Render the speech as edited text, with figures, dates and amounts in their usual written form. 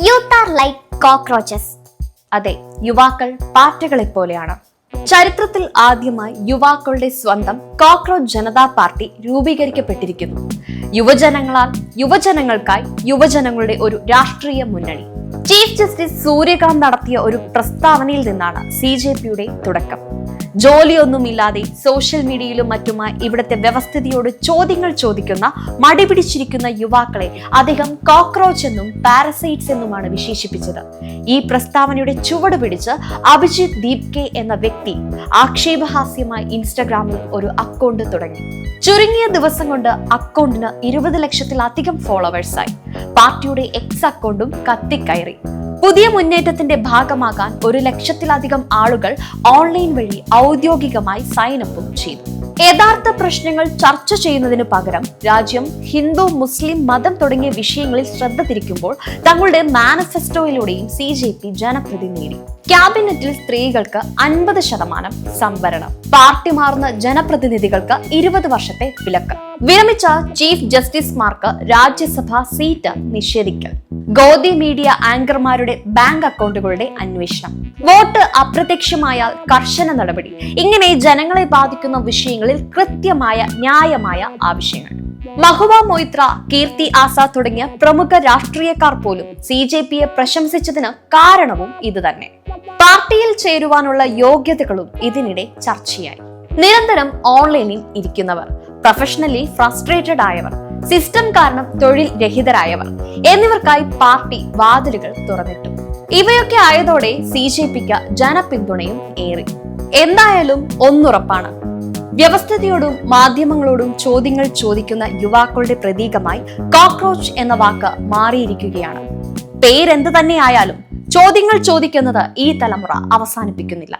Youth are like cockroaches. അതെ, യുവാക്കൾ പാറ്റകളെ പോലെയാണ്. ചരിത്രത്തിൽ ആദ്യമായി യുവാക്കളുടെ സ്വന്തം കോക്രോച്ച് ജനതാ പാർട്ടി രൂപീകരിക്കപ്പെട്ടിരിക്കുന്നു. യുവജനങ്ങളാൽ യുവജനങ്ങൾക്കായി യുവജനങ്ങളുടെ ഒരു രാഷ്ട്രീയ മുന്നണി. ചീഫ് ജസ്റ്റിസ് സൂര്യകാന്ത് നടത്തിയ ഒരു പ്രസ്താവനയിൽ നിന്നാണ് CJPയുടെ തുടക്കം. ജോലിയൊന്നുമില്ലാതെ സോഷ്യൽ മീഡിയയിലും മറ്റുമായി ഇവിടുത്തെ വ്യവസ്ഥിതിയോട് ചോദ്യങ്ങൾ ചോദിക്കുന്ന മടിപിടിച്ചിരിക്കുന്ന യുവാക്കളെ അദ്ദേഹം കോക്രോച്ച് എന്നും പാരസൈറ്റ്സ് എന്നുമാണ് വിശേഷിപ്പിച്ചത്. ഈ പ്രസ്താവനയുടെ ചുവട് പിടിച്ച് അഭിജിത്ത് ദീപ്കെ എന്ന വ്യക്തി ആക്ഷേപഹാസ്യമായി ഇൻസ്റ്റഗ്രാമിൽ ഒരു അക്കൗണ്ട് തുടങ്ങി. ചുരുങ്ങിയ ദിവസം കൊണ്ട് അക്കൗണ്ടിന് 20 ലക്ഷത്തിലധികം ഫോളോവേഴ്സായി. പാർട്ടിയുടെ എക്സ് അക്കൗണ്ടും കത്തിക്കയറി. പുതിയ മുന്നേറ്റത്തിന്റെ ഭാഗമാകാൻ 1 ലക്ഷത്തിലധികം ആളുകൾ ഓൺലൈൻ വഴി ഔദ്യോഗികമായി സൈനപ്പും ചെയ്തു. യഥാർത്ഥ പ്രശ്നങ്ങൾ ചർച്ച ചെയ്യുന്നതിന് പകരം രാജ്യം ഹിന്ദു മുസ്ലിം മതം തുടങ്ങിയ വിഷയങ്ങളിൽ ശ്രദ്ധ തിരിക്കുമ്പോൾ തങ്ങളുടെ മാനിഫെസ്റ്റോയിലൂടെയും CJP ജനപ്രീതി നേടി. ക്യാബിനറ്റിൽ സ്ത്രീകൾക്ക് 50% സംവരണം. പാർട്ടി മാറുന്ന ജനപ്രതിനിധികൾക്ക് 20 വർഷത്തെ വിലക്ക്. വിരമിച്ച ചീഫ് ജസ്റ്റിസുമാർക്ക് രാജ്യസഭാ സീറ്റ് നിഷേധിക്കൽ. ഗോദി മീഡിയ ആങ്കർമാരുടെ ബാങ്ക് അക്കൗണ്ടുകളുടെ അന്വേഷണം. വോട്ട് അപ്രത്യക്ഷമായാൽ കർശന നടപടി. ഇങ്ങനെ ജനങ്ങളെ ബാധിക്കുന്ന വിഷയങ്ങളിൽ കൃത്യമായ ന്യായമായ ആവശ്യങ്ങൾ. മഹുവ മൊയ്ത്ര, കീർത്തി ആസാദ് തുടങ്ങിയ പ്രമുഖ രാഷ്ട്രീയക്കാർ പോലും CJPയെ പ്രശംസിച്ചതിന് കാരണവും ഇതുതന്നെ. പാർട്ടിയിൽ ചേരുവാനുള്ള യോഗ്യതകളും ഇതിനിടെ ചർച്ചയായി. നിരന്തരം ഓൺലൈനിൽ ഇരിക്കുന്നവർ, പ്രൊഫഷണലി ഫ്രസ്ട്രേറ്റഡ് ആയവർ, സിസ്റ്റം കാരണം തൊഴിൽ രഹിതരായവർ എന്നിവർക്കായി പാർട്ടി വാതിലുകൾ തുറന്നിട്ടു. ഇവയൊക്കെ ആയതോടെ CJPക്ക് ജനപിന്തുണയും ഏറി. എന്തായാലും ഒന്നുറപ്പാണ്, വ്യവസ്ഥിതിയോടും മാധ്യമങ്ങളോടും ചോദ്യങ്ങൾ ചോദിക്കുന്ന യുവാക്കളുടെ പ്രതീകമായി കോക്രോച്ച് എന്ന വാക്ക് മാറിയിരിക്കുകയാണ്. പേരെന്ത് തന്നെയായാലും ചോദ്യങ്ങൾ ചോദിക്കുന്നത് ഈ തലമുറ അവസാനിപ്പിക്കുന്നില്ല.